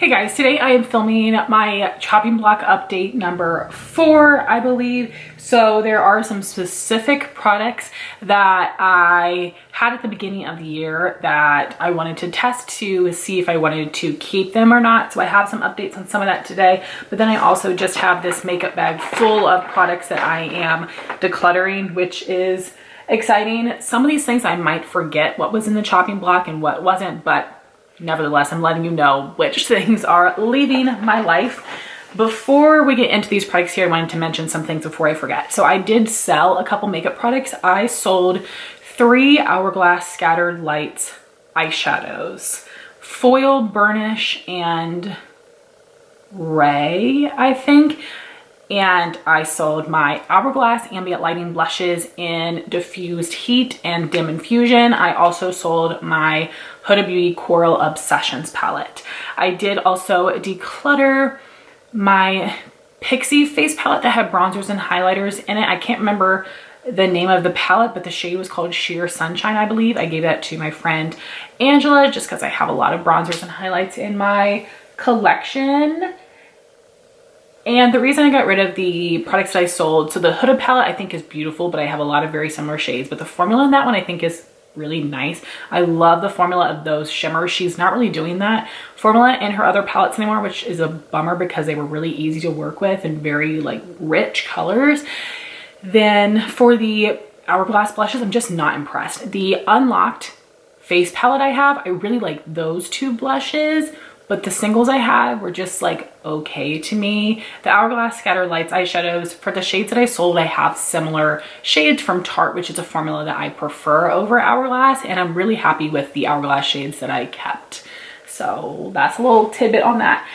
Hey guys, today I am filming my chopping block update number 4, I believe. So there are some specific products that I had at the beginning of the year that I wanted to test to see if I wanted to keep them or not. So I have some updates on some of that today, but then I also just have this makeup bag full of products that I am decluttering, which is exciting. Some of these things I might forget what was in the chopping block and what wasn't, but nevertheless, I'm letting you know which things are leaving my life. Before we get into these products here, I wanted to mention some things before I forget. So I did sell a couple makeup products. I sold 3 Hourglass Scattered Lights eyeshadows, Foil, Burnish, and Ray, I think. And I sold my Hourglass Ambient Lighting Blushes in Diffused Heat and Dim Infusion. I also sold my Huda Beauty Coral Obsessions palette. I did also declutter my Pixie face palette that had bronzers and highlighters in it. I can't remember the name of the palette, but the shade was called Sheer Sunshine, I believe. I gave that to my friend Angela just because I have a lot of bronzers and highlights in my collection. And the reason I got rid of the products that I sold, so the Huda palette I think is beautiful, but I have a lot of very similar shades, but the formula in that one I think is really nice. I love the formula of those shimmers. She's not really doing that formula in her other palettes anymore, which is a bummer because they were really easy to work with and very like rich colors. Then for the Hourglass blushes, I'm just not impressed. The Unlocked face palette I have, I really like those 2 blushes, but the singles I had were just like okay to me. The Hourglass Scattered Lights eyeshadows, for the shades that I sold, I have similar shades from Tarte, which is a formula that I prefer over Hourglass, and I'm really happy with the Hourglass shades that I kept. So that's a little tidbit on that.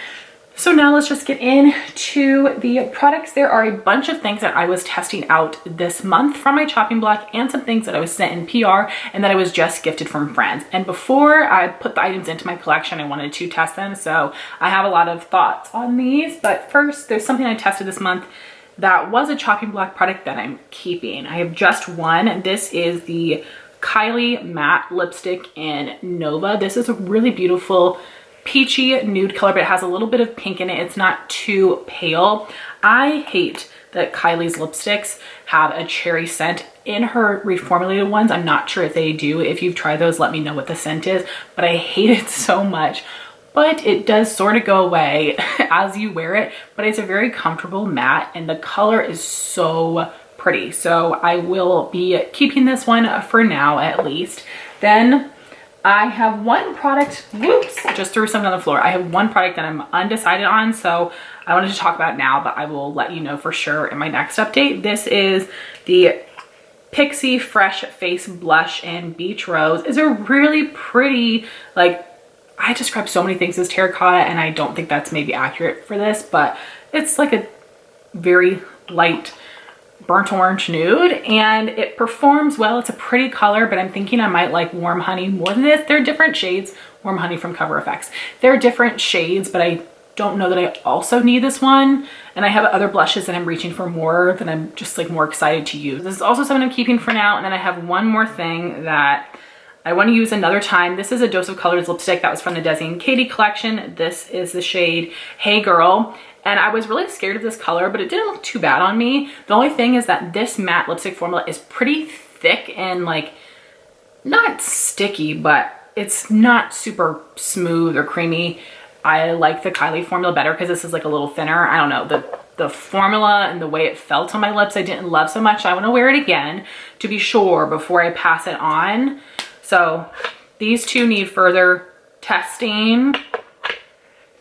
So now let's just get into the products. There are a bunch of things that I was testing out this month from my chopping block and some things that I was sent in PR and that I was just gifted from friends. And before I put the items into my collection, I wanted to test them. So I have a lot of thoughts on these, but first there's something I tested this month that was a chopping block product that I'm keeping. I have just one. This is the Kylie Matte Lipstick in Nova. This is a really beautiful peachy nude color, but it has a little bit of pink in it. It's not too pale. I hate that Kylie's lipsticks have a cherry scent. In her reformulated ones, I'm not sure if they do. If you've tried those, let me know what the scent is, but I hate it so much. But it does sort of go away as you wear it, but it's a very comfortable matte and the color is so pretty. So I will be keeping this one for now at least. Then I have one product, whoops, just threw something on the floor. I have one product that I'm undecided on, so I wanted to talk about it now, but I will let you know for sure in my next update. This is the Pixie Fresh Face Blush in Beach Rose. It's a really pretty, like, I describe so many things as terracotta, and I don't think that's maybe accurate for this, but it's like a very light burnt orange nude and it performs well. It's a pretty color, but I'm thinking I might like Warm Honey more than this. They're different shades. Warm Honey from Cover FX. They're different shades, but I don't know that I also need this one. And I have other blushes that I'm reaching for more that I'm just like more excited to use. This is also something I'm keeping for now. And then I have one more thing that I want to use another time. This is a Dose of Colors lipstick that was from the Desi and Katie collection. This is the shade Hey Girl. And I was really scared of this color, but it didn't look too bad on me. The only thing is that this matte lipstick formula is pretty thick and like, not sticky, but it's not super smooth or creamy. I like the Kylie formula better because this is like a little thinner. I don't know, the formula and the way it felt on my lips, I didn't love so much. I want to wear it again to be sure before I pass it on. So these two need further testing.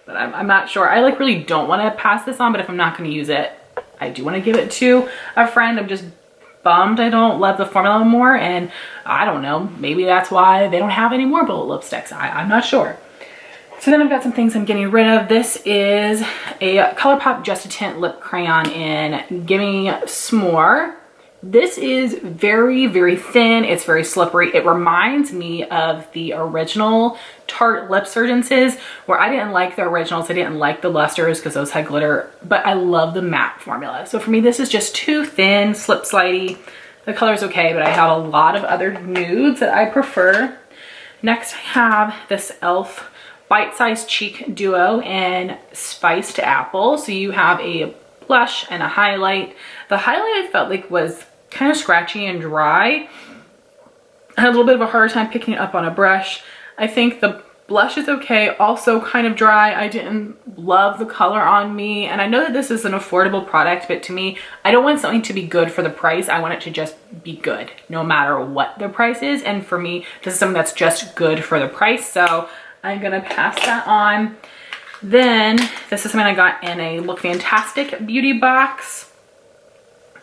But I'm not sure. I like really don't want to pass this on, but if I'm not going to use it, I do want to give it to a friend. I'm just bummed I don't love the formula more, and I don't know, maybe that's why they don't have any more bullet lipsticks. I'm not sure. So then I've got some things I'm getting rid of. This is a ColourPop Just a Tint lip crayon in Gimme S'more. This is very, very thin. It's very slippery. It reminds me of the original Tarte Lip Surgences, where I didn't like the originals. I didn't like the lusters because those had glitter, but I love the matte formula. So for me, this is just too thin, slip slidey. The color's okay, but I have a lot of other nudes that I prefer. Next, I have this e.l.f. bite-sized cheek duo in Spiced Apple. So you have a blush and a highlight. The highlight I felt like was kind of scratchy and dry. I had a little bit of a harder time picking it up on a brush. I think the blush is okay, also kind of dry. I didn't love the color on me, and I know that this is an affordable product, but to me, I don't want something to be good for the price. I want it to just be good no matter what the price is, and for me, this is something that's just good for the price, so I'm gonna pass that on. Then this is something I got in a Look Fantastic beauty box.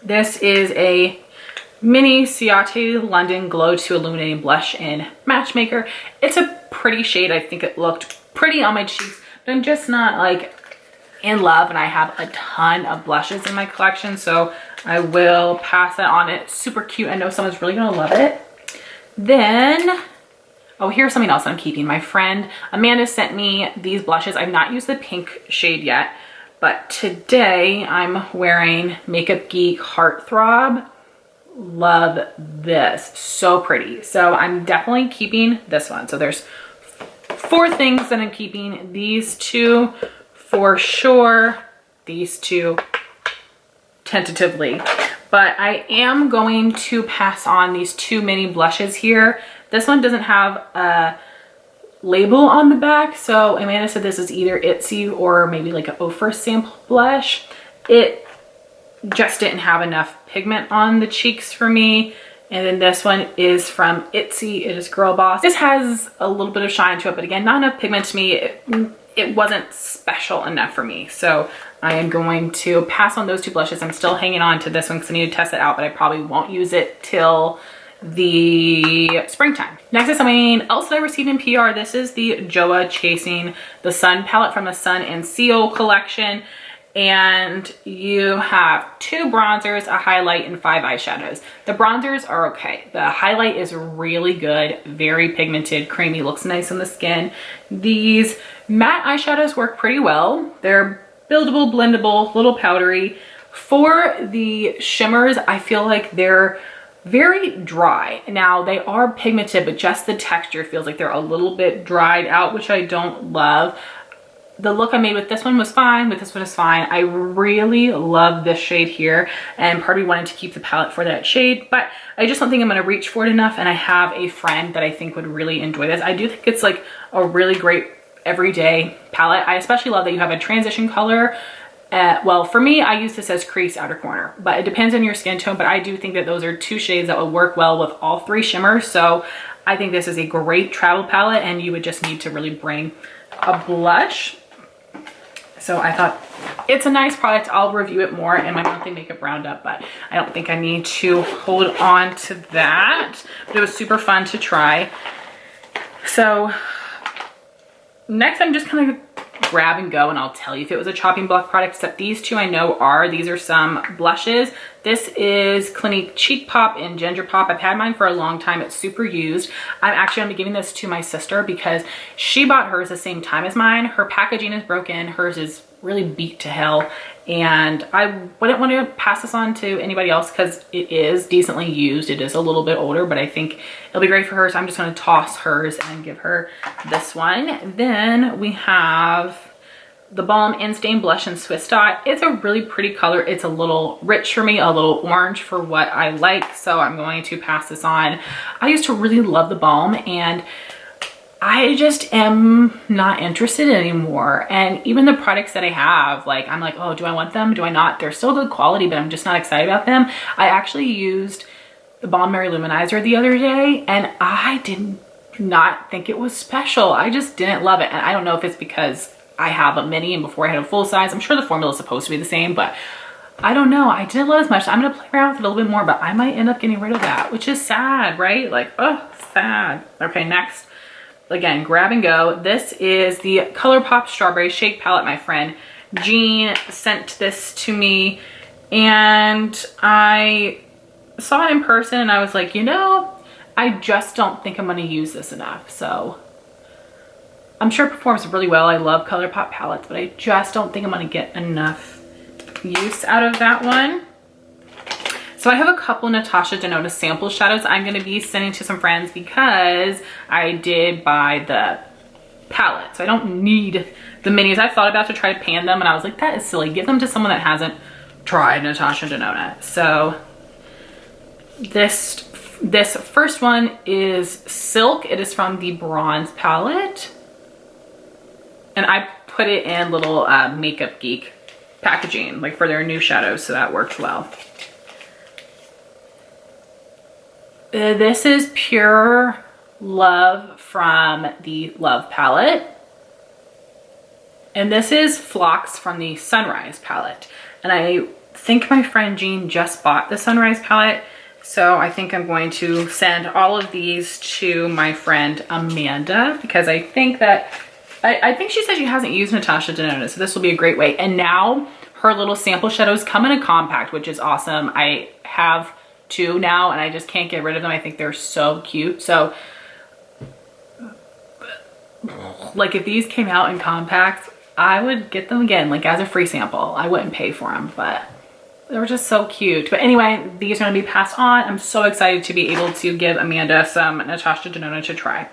This is a mini Ciate London Glow to Illuminating Blush in Matchmaker. It's a pretty shade. I think it looked pretty on my cheeks, but I'm just not like in love, and I have a ton of blushes in my collection, so I will pass that on. It's super cute. I know someone's really gonna love it. Then, oh, here's something else I'm keeping. My friend Amanda sent me these blushes. I've not used the pink shade yet, but today I'm wearing Makeup Geek Heartthrob. Love this, so pretty. So I'm definitely keeping this one. So there's 4 things that I'm keeping. These 2 for sure, these 2 tentatively, but I am going to pass on these 2 mini blushes here. This one doesn't have a label on the back, so Amanda said this is either Itsy or maybe like an Ophir sample blush. It just didn't have enough pigment on the cheeks for me. And then this one is from Itsy. It is Girl Boss. This has a little bit of shine to it, but again, not enough pigment to me. It wasn't special enough for me. So I am going to pass on those 2 blushes. I'm still hanging on to this one because I need to test it out, but I probably won't use it till the springtime. Next is something else that I received in PR. This is the Joa Chasing the Sun palette from the Sun and Seal collection. And you have 2 bronzers, a highlight, and 5 eyeshadows. The bronzers are okay. The highlight is really good, very pigmented, creamy, looks nice on the skin. These matte eyeshadows work pretty well. They're buildable, blendable, little powdery. For the shimmers, I feel like they're very dry. Now they are pigmented, but just the texture feels like they're a little bit dried out, which I don't love. The look I made with this one was fine, with this one is fine. I really love this shade here, and part of me wanted to keep the palette for that shade, but I just don't think I'm gonna reach for it enough, and I have a friend that I think would really enjoy this. I do think it's like a really great everyday palette. I especially love that you have a transition color. Well, for me, I use this as crease outer corner, but it depends on your skin tone, but I do think that those are 2 shades that would work well with all 3 shimmers, so I think this is a great travel palette, and you would just need to really bring a blush. So I thought it's a nice product. I'll review it more in my monthly makeup roundup, but I don't think I need to hold on to that. But it was super fun to try. So next I'm just kind of grab and go, and I'll tell you if it was a chopping block product, except these 2 I know are. These are some blushes. This is Clinique Cheek Pop and Ginger Pop. I've had mine for a long time. It's super used. I'm actually gonna be giving this to my sister because she bought hers the same time as mine. Her packaging is broken. Hers is really beat to hell, and I wouldn't want to pass this on to anybody else because it is decently used. It is a little bit older, but I think it'll be great for her, so I'm just going to toss hers and give her this one. Then we have the Balm In-Stain Blush in Swiss Dot. It's a really pretty color. It's a little rich for me, a little orange for what I like, so I'm going to pass this on. I used to really love the Balm, and I just am not interested anymore. And even the products that I have, like, I'm like, oh, do I want them? Do I not? They're still good quality, but I'm just not excited about them. I actually used the Balm Mary Luminizer the other day, and I did not think it was special. I just didn't love it. And I don't know if it's because I have a mini and before I had a full size. I'm sure the formula is supposed to be the same, but I don't know. I didn't love it as much. I'm gonna play around with it a little bit more, but I might end up getting rid of that, which is sad, right? Like, oh, sad. Okay, next. Again, grab and go. This is the ColourPop Strawberry Shake Palette. My friend Jean sent this to me, and I saw it in person, and I was like, you know, I just don't think I'm gonna use this enough. So I'm sure it performs really well. I love ColourPop palettes, but I just don't think I'm gonna get enough use out of that one. So I have a couple Natasha Denona sample shadows I'm going to be sending to some friends because I did buy the palette. So I don't need the minis. I've thought about to try to pan them and I was like, that is silly. Give them to someone that hasn't tried Natasha Denona. So this first one is Silk. It is from the Bronze palette. And I put it in little Makeup Geek packaging, like for their new shadows, so that worked well. This is Pure Love from the Love palette. And this is Phlox from the Sunrise palette. And I think my friend Jean just bought the Sunrise palette, so I think I'm going to send all of these to my friend Amanda, because I think that I think she said she hasn't used Natasha Denona, so this will be a great way. And now her little sample shadows come in a compact, which is awesome. I have 2 now and I just can't get rid of them. I think they're so cute. So like if these came out in compacts, I would get them again, like as a free sample. I wouldn't pay for them, but they were just so cute. But anyway, these are gonna be passed on. I'm so excited to be able to give Amanda some Natasha Denona to try.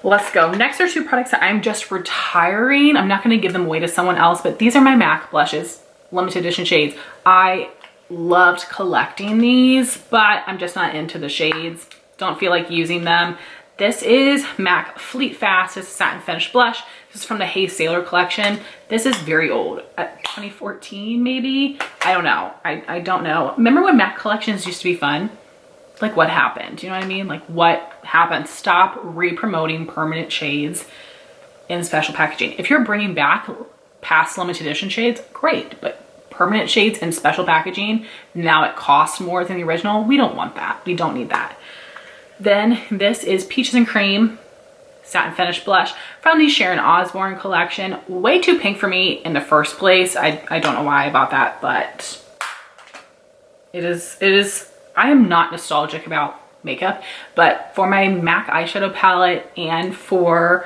Let's go. Next are 2 products that I'm just retiring. I'm not gonna give them away to someone else, but these are my MAC blushes, limited edition shades. I loved collecting these, but I'm just not into the shades. Don't feel like using them. This is MAC Fleet Fast. It's a satin finish blush. This is from the Haze Sailor collection. This is very old, 2014 maybe? I don't know. I don't know. Remember when MAC collections used to be fun? Like what happened? You know what I mean? Like what happened? Stop re-promoting permanent shades in special packaging. If you're bringing back past limited edition shades, great, but permanent shades in special packaging, now it costs more than the original. We don't want that. We don't need that. Then this is Peaches and Cream Satin Finish Blush from the Sharon Osbourne collection. Way too pink for me in the first place. I don't know why I bought that, but it is. I am not nostalgic about makeup, but for my MAC eyeshadow palette and for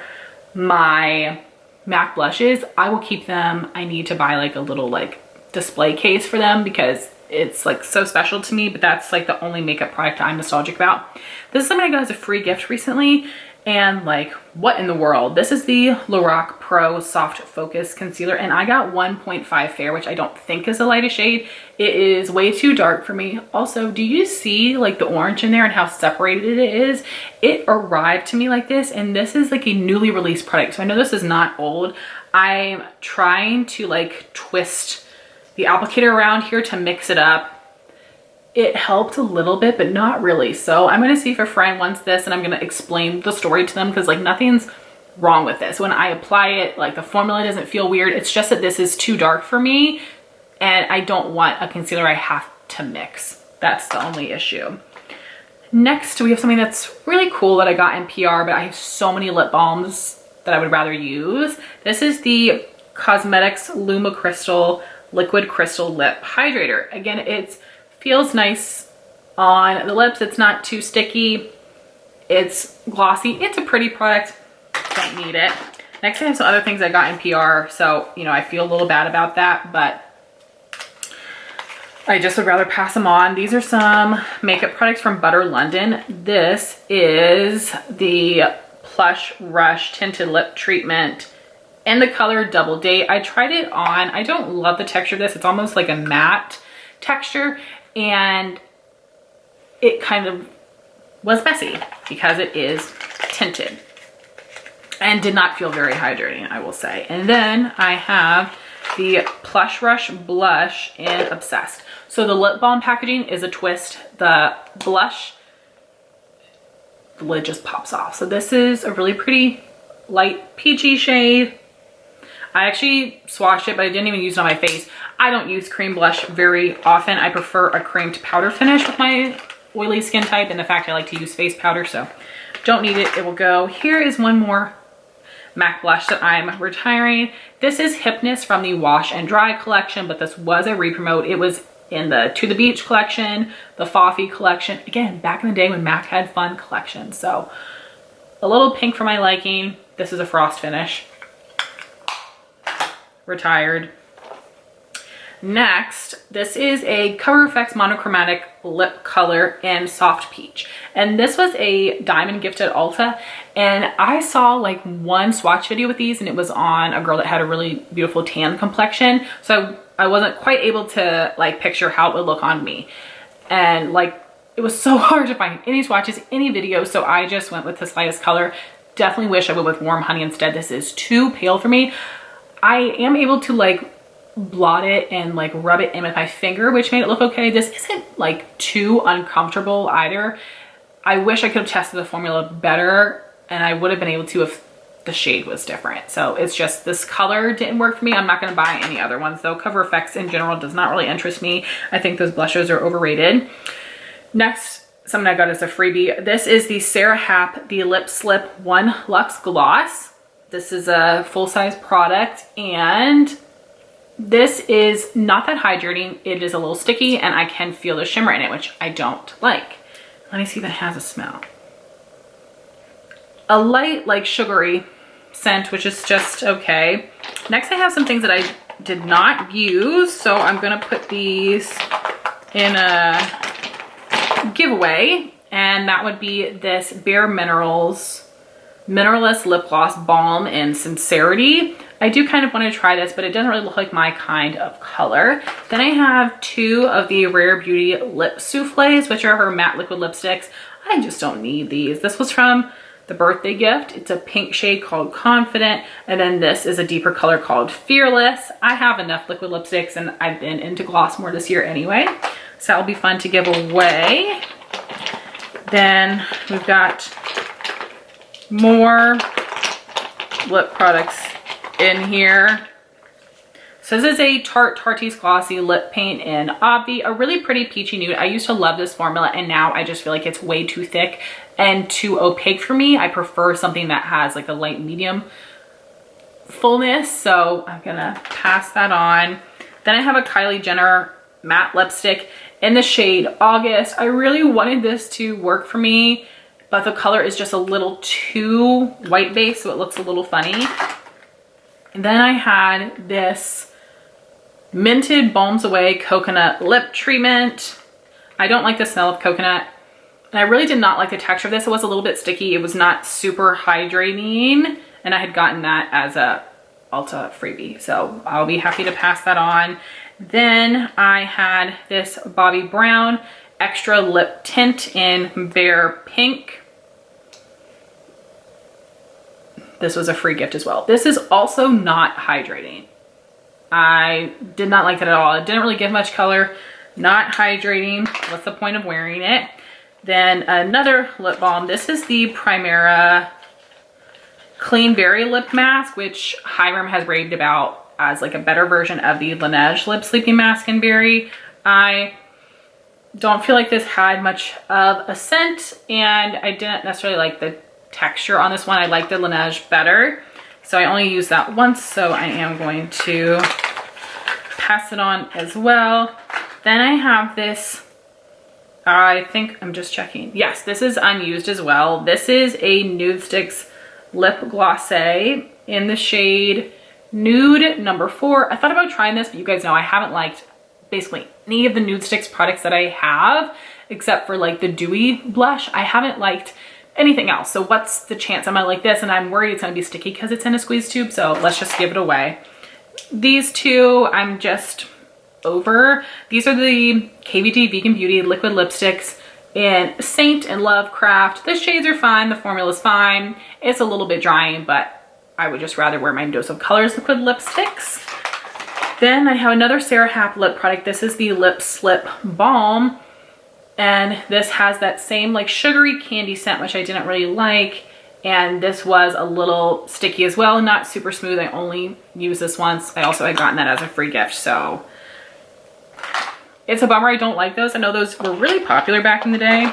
my MAC blushes, I will keep them. I need to buy like a little like display case for them because it's like so special to me, but that's like the only makeup product I'm nostalgic about. This is something I got as a free gift recently, and like what in the world? This is the Lorac Pro Soft Focus Concealer, and I got 1.5 Fair, which I don't think is the lightest shade. It is way too dark for me. Also, do you see like the orange in there and how separated it is? It arrived to me like this, and this is like a newly released product, so I know this is not old. I'm trying to like twist the applicator around here to mix it up. It helped a little bit, but not really. So I'm gonna see if a friend wants this, and I'm gonna explain the story to them, because like nothing's wrong with this. When I apply it, like the formula doesn't feel weird. It's just that this is too dark for me, and I don't want a concealer I have to mix. That's the only issue. Next, we have something that's really cool that I got in PR, but I have so many lip balms that I would rather use. This is the Cosmetics Luma Crystal Liquid Crystal Lip Hydrator. Again, it feels nice on the lips. It's not too sticky. It's glossy. It's a pretty product. Don't need it. Next, I have some other things I got in PR, so you know I feel a little bad about that, but I just would rather pass them on. These are some makeup products from Butter London. This is the Plush Rush Tinted Lip Treatment in the color Double Date. I tried it on. I don't love the texture of this. It's almost like a matte texture, and it kind of was messy because it is tinted and did not feel very hydrating, I will say. And then I have the Plush Rush Blush in Obsessed. So the lip balm packaging is a twist. The blush, the lid just pops off. So this is a really pretty light peachy shade. I actually swatched it, but I didn't even use it on my face. I don't use cream blush very often. I prefer a cream to powder finish with my oily skin type, and the fact I like to use face powder, so don't need it. It will go. Here is one more MAC blush that I'm retiring. This is Hypnos from the Wash and Dry collection, but this was a re-promote. It was in the To the Beach collection, the Foffy collection. Again, back in the day when MAC had fun collections. So a little pink for my liking. This is a frost finish. Retired. Next, this is a Cover FX monochromatic lip color in Soft Peach. And this was a diamond gift at Ulta. And I saw like one swatch video with these, and it was on a girl that had a really beautiful tan complexion. So I wasn't quite able to like picture how it would look on me. And like, it was so hard to find any swatches, any videos. So I just went with this lightest color. Definitely wish I went with Warm Honey instead. This is too pale for me. I am able to like blot it and like rub it in with my finger, which made it look okay. This isn't like too uncomfortable either. I wish I could have tested the formula better, and I would have been able to if the shade was different. So it's just this color didn't work for me. I'm not going to buy any other ones though. Cover FX in general does not really interest me. I think those blushes are overrated. Next, something I got as a freebie. This is the Sarah Happ, the Lip Slip 1 Luxe Gloss. This is a full-size product, and this is not that hydrating. It is a little sticky, and I can feel the shimmer in it, which I don't like. Let me see if it has a smell. A light, like sugary scent, which is just okay. Next, I have some things that I did not use, so I'm gonna put these in a giveaway, and that would be this Bare Minerals Mineralist Lip Gloss Balm in Sincerity. I do kind of want to try this, but it doesn't really look like my kind of color. Then I have 2 of the Rare Beauty Lip Soufflés, which are her matte liquid lipsticks. I just don't need these. This was from the birthday gift. It's a pink shade called Confident, and then this is a deeper color called Fearless. I have enough liquid lipsticks, and I've been into gloss more this year anyway, so that'll be fun to give away. Then we've got more lip products in here. So this is a Tarte Glossy Lip Paint in Obvi, a really pretty peachy nude. I used to love this formula, and now I just feel like it's way too thick and too opaque for me. I prefer something that has like a light medium fullness, so I'm gonna pass that on. Then I have a Kylie Jenner matte lipstick in the shade August. I really wanted this to work for me, but the color is just a little too white based, so it looks a little funny. And then I had this Minted Balms Away Coconut Lip Treatment. I don't like the smell of coconut, and I really did not like the texture of this. It was a little bit sticky. It was not super hydrating, and I had gotten that as a Ulta freebie, so I'll be happy to pass that on. Then I had this Bobbi Brown Extra Lip Tint in Bare Pink. This was a free gift as well. This is also not hydrating. I did not like that at all. It didn't really give much color. Not hydrating. What's the point of wearing it? Then another lip balm. This is the Primera Clean Berry Lip Mask, which Hiram has raved about as like a better version of the Laneige Lip Sleeping Mask in Berry. I don't feel like this had much of a scent, and I didn't necessarily like the texture on this one. I like the Laneige better, so I only used that once, so I am going to pass it on as well. Then I have this, I think I'm just checking. Yes, this is unused as well. This is a Nude Sticks Lip Glossé in the shade Nude number 4. I thought about trying this, but you guys know I haven't liked basically any of the Nude Sticks products that I have, except for like the Dewy blush. I haven't liked anything else. So what's the chance I'm gonna like this? And I'm worried it's gonna be sticky because it's in a squeeze tube. So let's just give it away. These 2, I'm just over. These are the KVD Vegan Beauty liquid lipsticks in Saint and Lovecraft. The shades are fine. The formula is fine. It's a little bit drying, but I would just rather wear my Dose of Colors liquid lipsticks. Then I have another Sarah Happ lip product. This is the Lip Slip Balm. And this has that same like sugary candy scent, which I didn't really like. And this was a little sticky as well, not super smooth. I only used this once. I also had gotten that as a free gift, so it's a bummer I don't like those. I know those were really popular back in the day.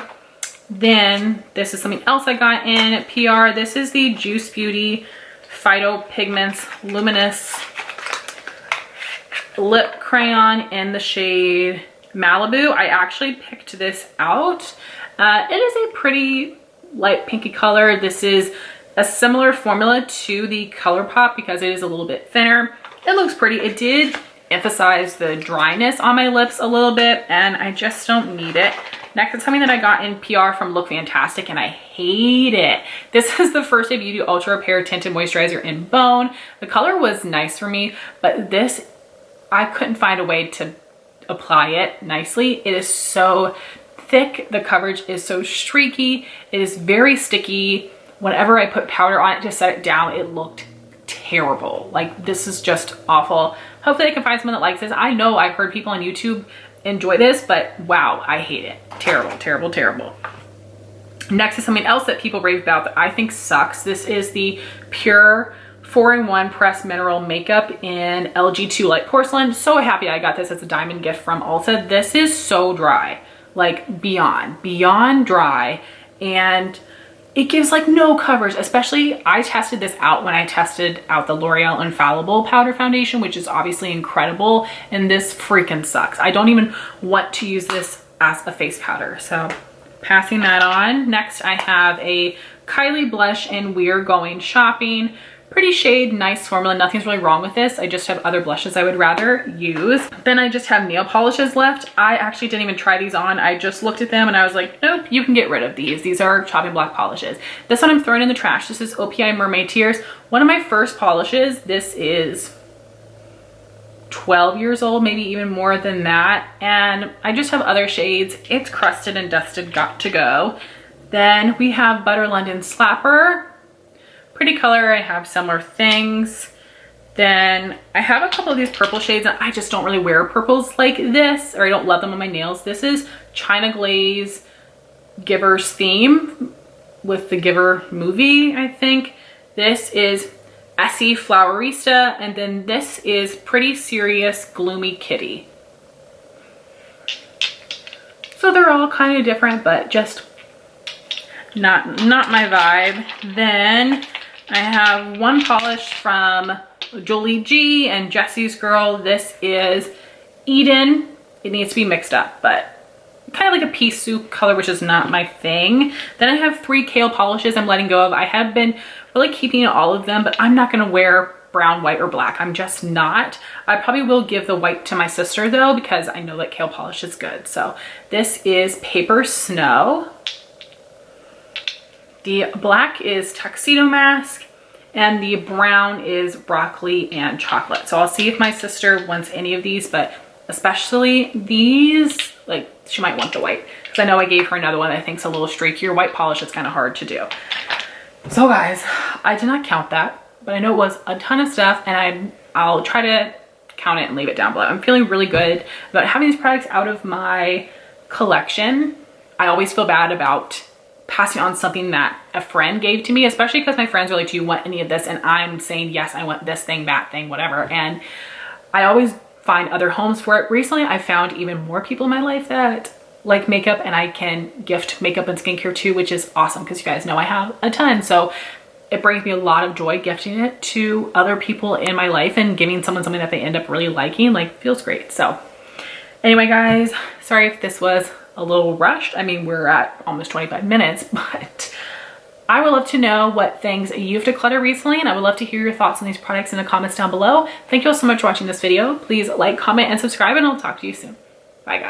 Then this is something else I got in PR. This is the Juice Beauty Phyto Pigments Luminous Lip Crayon in the shade Malibu. I actually picked this out. It is a pretty light pinky color. This is a similar formula to the ColourPop because it is a little bit thinner. It looks pretty. It did emphasize the dryness on my lips a little bit, and I just don't need it. Next is something that I got in PR from Look Fantastic, and I hate it. This is the First Day Beauty Ultra Repair Tinted Moisturizer in Bone. The color was nice for me, but this, I couldn't find a way to apply it nicely. It is so thick. The coverage is so streaky. It is very sticky. Whenever I put powder on it to set it down, it looked terrible. Like, this is just awful. Hopefully I can find someone that likes this. I know I've heard people on YouTube enjoy this, but wow, I hate it. Terrible, terrible, terrible. Next is something else that people rave about that I think sucks. This is the Pure 4-in-1 Pressed Mineral Makeup in LG2 Light Porcelain. So happy I got this as a diamond gift from Ulta. This is so dry, like beyond dry, and it gives like no coverage. Especially, I tested this out when I tested out the L'Oreal Infallible Powder Foundation, which is obviously incredible, and this freaking sucks. I don't even want to use this as a face powder, so passing that on. Next, I have a Kylie blush in We're Going Shopping. Pretty shade, nice formula, nothing's really wrong with this. I just have other blushes I would rather use. Then I just have nail polishes left. I actually didn't even try these on. I just looked at them and I was like, nope, you can get rid of these. These are chopping block polishes. This one I'm throwing in the trash. This is OPI Mermaid Tears. One of my first polishes. This is 12 years old, maybe even more than that. And I just have other shades. It's crusted and dusted, got to go. Then we have Butter London Slapper. Pretty color, I have similar things. Then I have a couple of these purple shades, and I just don't really wear purples like this, or I don't love them on my nails. This is China Glaze Giver's Theme with the Giver movie, I think. This is Essie Flowerista, and then this is Pretty Serious Gloomy Kitty. So they're all kind of different, but just not my vibe. Then I have one polish from Jolie G and Jessie's Girl. This is Eden. It needs to be mixed up, but kind of like a pea soup color, which is not my thing. Then I have 3 Kale polishes I'm letting go of. I have been really keeping all of them, but I'm not going to wear brown, white, or black. I'm just not. I probably will give the white to my sister though, because I know that Kale polish is good. So this is Paper Snow. The black is Tuxedo Mask, and the brown is Broccoli and Chocolate. So I'll see if my sister wants any of these, but especially these, like, she might want the white, because I know I gave her another one that I think is a little streakier. White polish is kind of hard to do. So guys, I did not count that, but I know it was a ton of stuff, and I'll try to count it and leave it down below. I'm feeling really good about having these products out of my collection. I always feel bad about passing on something that a friend gave to me, especially because my friends are like, do you want any of this? And I'm saying, yes, I want this thing, that thing, whatever. And I always find other homes for it. Recently, I found even more people in my life that like makeup, and I can gift makeup and skincare too, which is awesome because you guys know I have a ton. So it brings me a lot of joy gifting it to other people in my life, and giving someone something that they end up really liking, like, feels great. So anyway, guys, sorry if this was a little rushed. I mean, we're at almost 25 minutes, but I would love to know what things you've decluttered recently, and I would love to hear your thoughts on these products in the comments down below. Thank you all so much for watching this video. Please like, comment, and subscribe, and I'll talk to you soon.